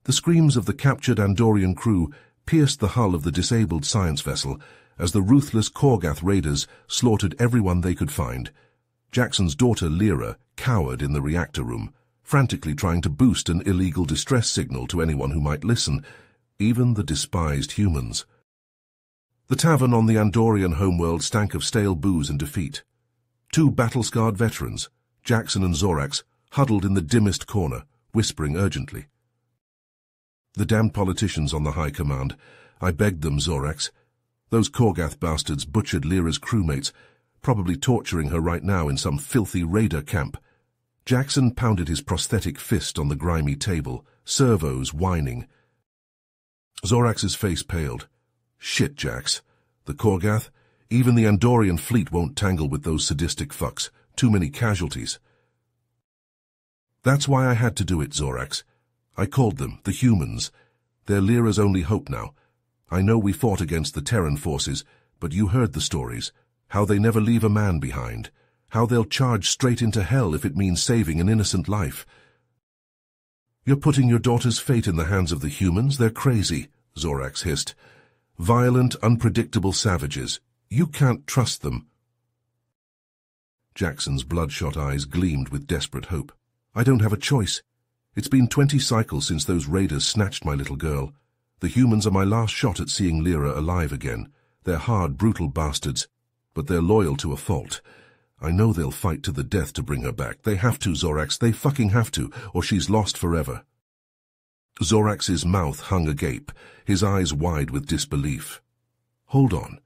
The screams of the captured Andorian crew pierced the hull of the disabled science vessel as the ruthless Korgath raiders slaughtered everyone they could find. Jackson's daughter Lyra cowered in the reactor room, frantically trying to boost an illegal distress signal to anyone who might listen, even the despised humans. The tavern on the Andorian homeworld stank of stale booze and defeat. Two battle-scarred veterans, Jackson and Zorax, huddled in the dimmest corner, whispering urgently. "The damned politicians on the High Command. I begged them, Zorax. Those Korgath bastards butchered Lyra's crewmates, probably torturing her right now in some filthy raider camp." Jackson pounded his prosthetic fist on the grimy table, servos whining. Zorax's face paled. "Shit, Jax. The Korgath? Even the Andorian fleet won't tangle with those sadistic fucks. Too many casualties." "That's why I had to do it, Zorax. I called them, the humans. They're Lyra's only hope now. I know we fought against the Terran forces, but you heard the stories. How they never leave a man behind. How they'll charge straight into hell if it means saving an innocent life." "You're putting your daughter's fate in the hands of the humans? They're crazy," Zorax hissed. "Violent, unpredictable savages. You can't trust them." Jackson's bloodshot eyes gleamed with desperate hope. "I don't have a choice. It's been 20 cycles since those raiders snatched my little girl. The humans are my last shot at seeing Lyra alive again. They're hard, brutal bastards, but they're loyal to a fault. I know they'll fight to the death to bring her back. They have to, Zorax. They fucking have to, or she's lost forever." Zorax's mouth hung agape, his eyes wide with disbelief. "Hold on.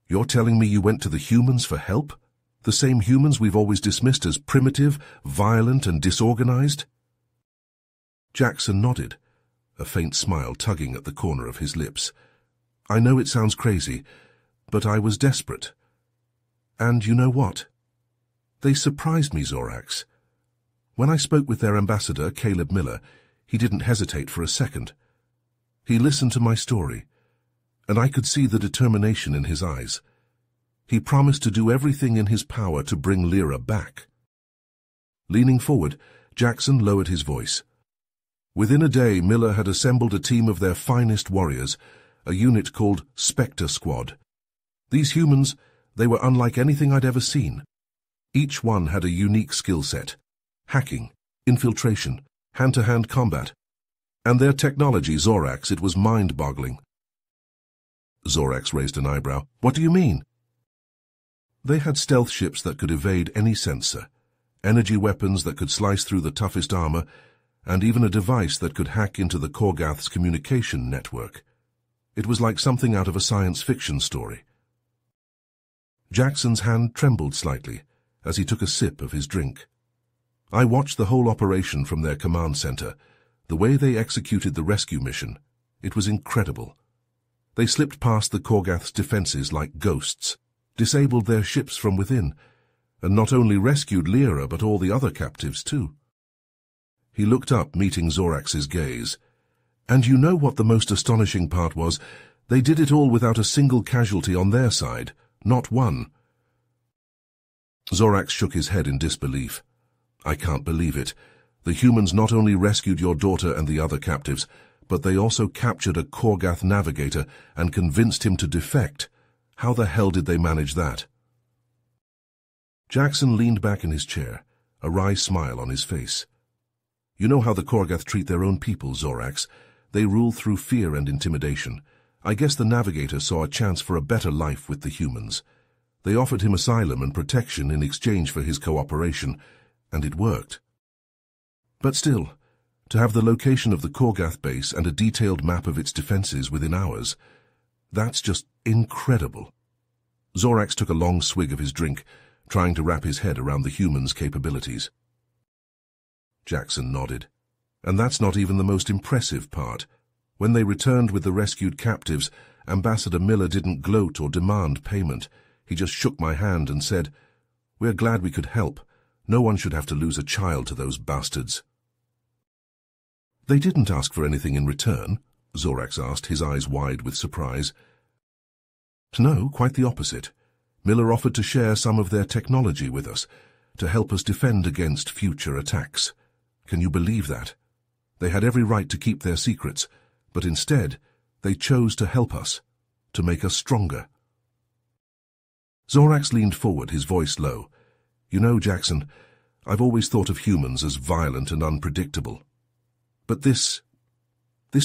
You're telling me you went to the humans for help? The same humans we've always dismissed as primitive, violent, and disorganized?" Jackson nodded, a faint smile tugging at the corner of his lips. "I know it sounds crazy, but I was desperate. And you know what? They surprised me, Zorax. When I spoke with their ambassador, Caleb Miller, he didn't hesitate for a second. He listened to my story, and I could see the determination in his eyes. He promised to do everything in his power to bring Lyra back." Leaning forward, Jackson lowered his voice. Within a day, Miller had assembled a team of their finest warriors, a unit called Spectre Squad. These humans, they were unlike anything I'd ever seen. Each one had a unique skill set: hacking, infiltration, hand-to-hand combat. And their technology, Zorax, it was mind-boggling. Zorax raised an eyebrow. "What do you mean?" "They had stealth ships that could evade any sensor, energy weapons that could slice through the toughest armor, and even a device that could hack into the Korgath's communication network. It was like something out of a science fiction story." Jackson's hand trembled slightly as he took a sip of his drink. "I watched the whole operation from their command center. The way they executed the rescue mission, it was incredible. They slipped past the Korgath's defenses like ghosts, disabled their ships from within, and not only rescued Lyra but all the other captives too." He looked up, meeting Zorax's gaze. "And you know what the most astonishing part was? They did it all without a single casualty on their side, not one." Zorax shook his head in disbelief. "I can't believe it. The humans not only rescued your daughter and the other captives, but they also captured a Korgath navigator and convinced him to defect. How the hell did they manage that?" Jackson leaned back in his chair, a wry smile on his face. "You know how the Korgath treat their own people, Zorax. They rule through fear and intimidation. I guess the navigator saw a chance for a better life with the humans. They offered him asylum and protection in exchange for his cooperation, and it worked. But still, to have the location of the Korgath base and a detailed map of its defenses within hours, that's just incredible." Zorax took a long swig of his drink, trying to wrap his head around the humans' capabilities. Jackson nodded. "And that's not even the most impressive part. When they returned with the rescued captives, Ambassador Miller didn't gloat or demand payment. He just shook my hand and said, 'We're glad we could help. No one should have to lose a child to those bastards.'" "They didn't ask for anything in return?" Zorax asked, his eyes wide with surprise. "No, quite the opposite. Miller offered to share some of their technology with us, to help us defend against future attacks. Can you believe that? They had every right to keep their secrets, but instead, they chose to help us, to make us stronger. Zorax leaned forward, his voice low. You know, Jackson, I've always thought of humans as violent and unpredictable. But this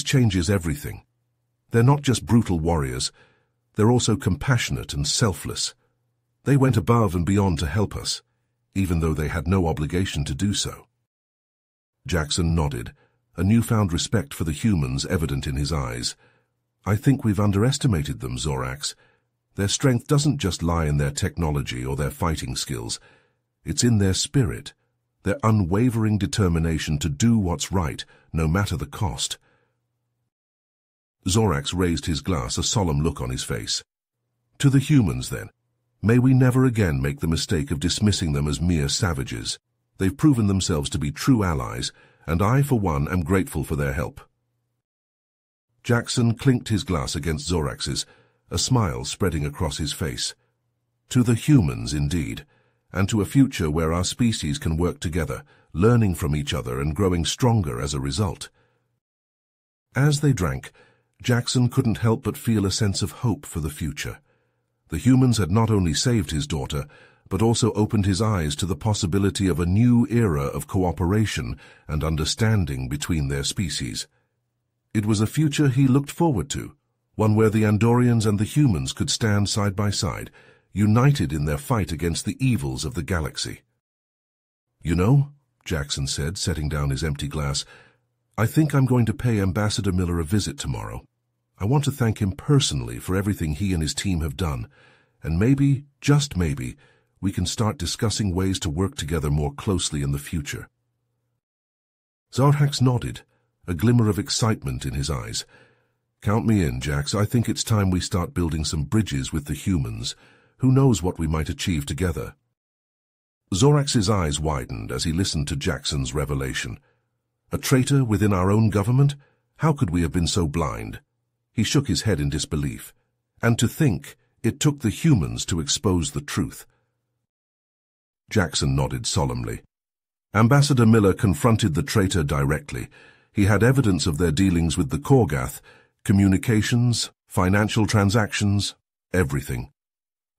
changes everything. They're not just brutal warriors, they're also compassionate and selfless. They went above and beyond to help us, even though they had no obligation to do so. Jackson nodded, a newfound respect for the humans evident in his eyes. I think we've underestimated them, Zorax. Their strength doesn't just lie in their technology or their fighting skills. It's in their spirit, their unwavering determination to do what's right, no matter the cost. Zorax raised his glass, a solemn look on his face. To the humans, then. May we never again make the mistake of dismissing them as mere savages. They've proven themselves to be true allies, and I, for one, am grateful for their help. Jackson clinked his glass against Zorax's, a smile spreading across his face. To the humans, indeed, and to a future where our species can work together, learning from each other and growing stronger as a result. As they drank, Jackson couldn't help but feel a sense of hope for the future. The humans had not only saved his daughter, but also opened his eyes to the possibility of a new era of cooperation and understanding between their species. It was a future he looked forward to, one where the Andorians and the humans could stand side by side, united in their fight against the evils of the galaxy. You know, Jackson said, setting down his empty glass, I think I'm going to pay Ambassador Miller a visit tomorrow. I want to thank him personally for everything he and his team have done, and maybe, just maybe, we can start discussing ways to work together more closely in the future. Zorax nodded, a glimmer of excitement in his eyes. Count me in, Jax. I think it's time we start building some bridges with the humans. Who knows what we might achieve together? Zorax's eyes widened as he listened to Jackson's revelation. A traitor within our own government? How could we have been so blind? He shook his head in disbelief. And to think, it took the humans to expose the truth. Jackson nodded solemnly. Ambassador Miller confronted the traitor directly. He had evidence of their dealings with the Korgath, communications, financial transactions, everything.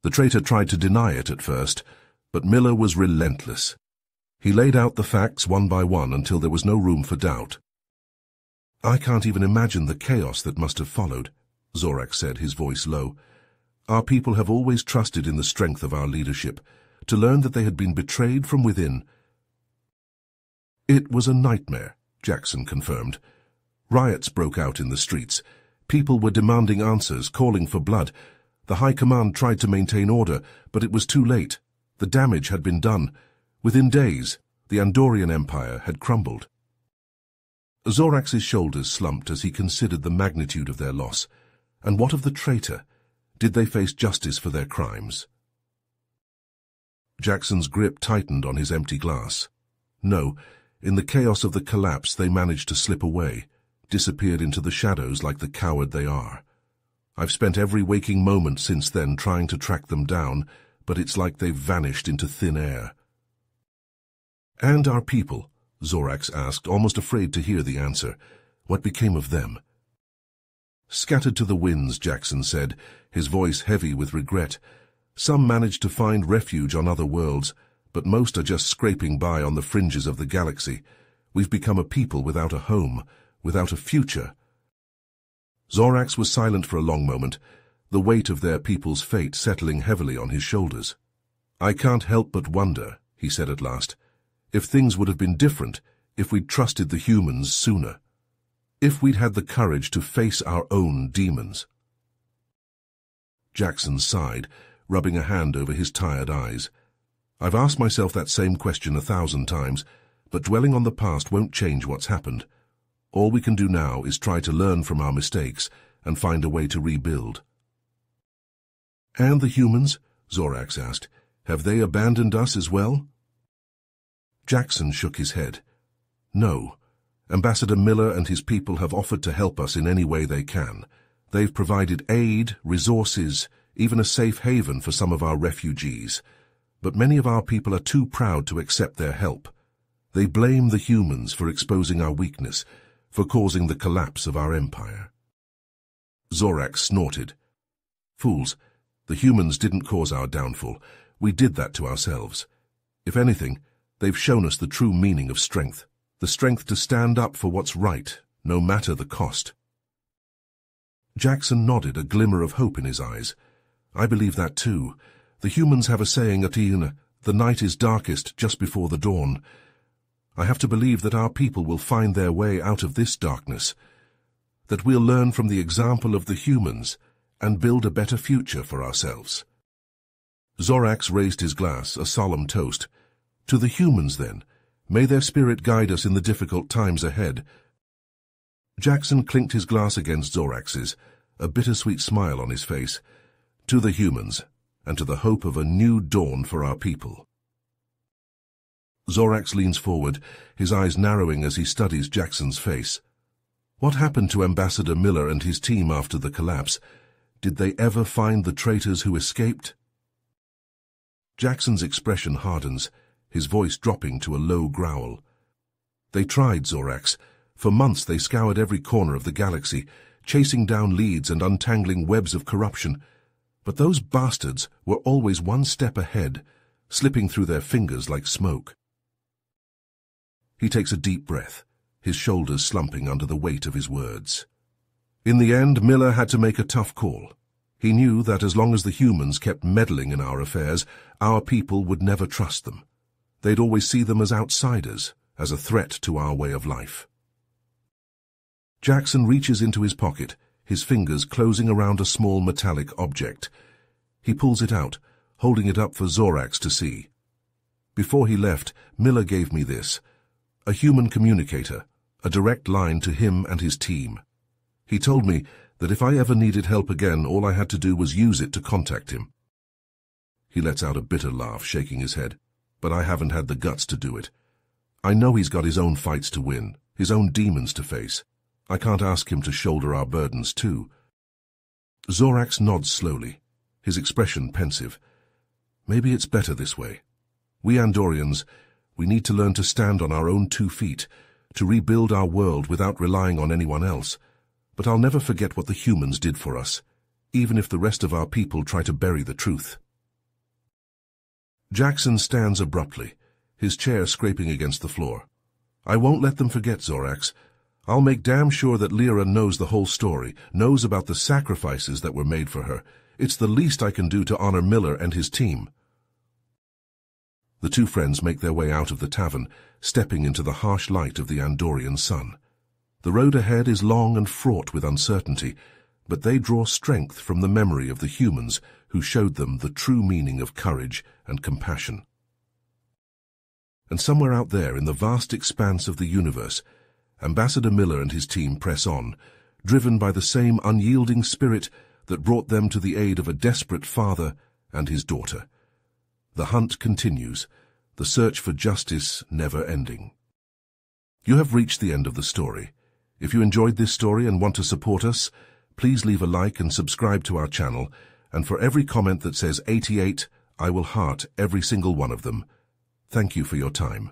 The traitor tried to deny it at first, but Miller was relentless. He laid out the facts one by one until there was no room for doubt. I can't even imagine the chaos that must have followed, Zorax said, his voice low. Our people have always trusted in the strength of our leadership. To learn that they had been betrayed from within. It was a nightmare, Jackson confirmed. Riots broke out in the streets. People were demanding answers, calling for blood. The High Command tried to maintain order, but it was too late. The damage had been done. Within days, the Andorian Empire had crumbled. Zorax's shoulders slumped as he considered the magnitude of their loss. And what of the traitor? Did they face justice for their crimes? Jackson's grip tightened on his empty glass. No, in the chaos of the collapse they managed to slip away, disappeared into the shadows like the coward they are. I've spent every waking moment since then trying to track them down, but it's like they've vanished into thin air. And our people? Zorax asked, almost afraid to hear the answer. What became of them? Scattered to the winds, Jackson said, his voice heavy with regret. Some managed to find refuge on other worlds, but most are just scraping by on the fringes of the galaxy. We've become a people without a home, without a future. Zorax was silent for a long moment, the weight of their people's fate settling heavily on his shoulders. I can't help but wonder, he said at last, if things would have been different if we'd trusted the humans sooner. If we'd had the courage to face our own demons. Jackson sighed, rubbing a hand over his tired eyes. I've asked myself that same question 1,000 times, but dwelling on the past won't change what's happened. All we can do now is try to learn from our mistakes and find a way to rebuild. And the humans? Zorax asked. Have they abandoned us as well? Jackson shook his head. No. Ambassador Miller and his people have offered to help us in any way they can. They've provided aid, resources, even a safe haven for some of our refugees. But many of our people are too proud to accept their help. They blame the humans for exposing our weakness, for causing the collapse of our empire. Zorax snorted. Fools, the humans didn't cause our downfall. We did that to ourselves. If anything, they've shown us the true meaning of strength, the strength to stand up for what's right, no matter the cost. Jackson nodded, a glimmer of hope in his eyes. I believe that too. The humans have a saying at Iuna, the night is darkest just before the dawn. I have to believe that our people will find their way out of this darkness, that we'll learn from the example of the humans and build a better future for ourselves. Zorax raised his glass, a solemn toast. To the humans, then. May their spirit guide us in the difficult times ahead. Jackson clinked his glass against Zorax's, a bittersweet smile on his face. To the humans, and to the hope of a new dawn for our people. Zorax leans forward, his eyes narrowing as he studies Jackson's face. What happened to Ambassador Miller and his team after the collapse? Did they ever find the traitors who escaped? Jackson's expression hardens, his voice dropping to a low growl. They tried, Zorax. For months they scoured every corner of the galaxy, chasing down leads and untangling webs of corruption. But those bastards were always one step ahead, slipping through their fingers like smoke. He takes a deep breath, his shoulders slumping under the weight of his words. In the end, Miller had to make a tough call. He knew that as long as the humans kept meddling in our affairs, our people would never trust them. They'd always see them as outsiders, as a threat to our way of life. Jackson reaches into his pocket, his fingers closing around a small metallic object. He pulls it out, holding it up for Zorax to see. Before he left, Miller gave me this, a human communicator, a direct line to him and his team. He told me that if I ever needed help again, all I had to do was use it to contact him. He lets out a bitter laugh, shaking his head, but I haven't had the guts to do it. I know he's got his own fights to win, his own demons to face. I can't ask him to shoulder our burdens too. Zorax nods slowly, his expression pensive. Maybe it's better this way. We Andorians, we need to learn to stand on our own 2 feet, to rebuild our world without relying on anyone else. But I'll never forget what the humans did for us, even if the rest of our people try to bury the truth. Jackson stands abruptly, his chair scraping against the floor. I won't let them forget, Zorax. I'll make damn sure that Lyra knows the whole story, knows about the sacrifices that were made for her. It's the least I can do to honor Miller and his team. The 2 friends make their way out of the tavern, stepping into the harsh light of the Andorian sun. The road ahead is long and fraught with uncertainty, but they draw strength from the memory of the humans who showed them the true meaning of courage and compassion. And somewhere out there in the vast expanse of the universe, Ambassador Miller and his team press on, driven by the same unyielding spirit that brought them to the aid of a desperate father and his daughter. The hunt continues, the search for justice never ending. You have reached the end of the story. If you enjoyed this story and want to support us, please leave a like and subscribe to our channel, and for every comment that says 88, I will heart every single one of them. Thank you for your time.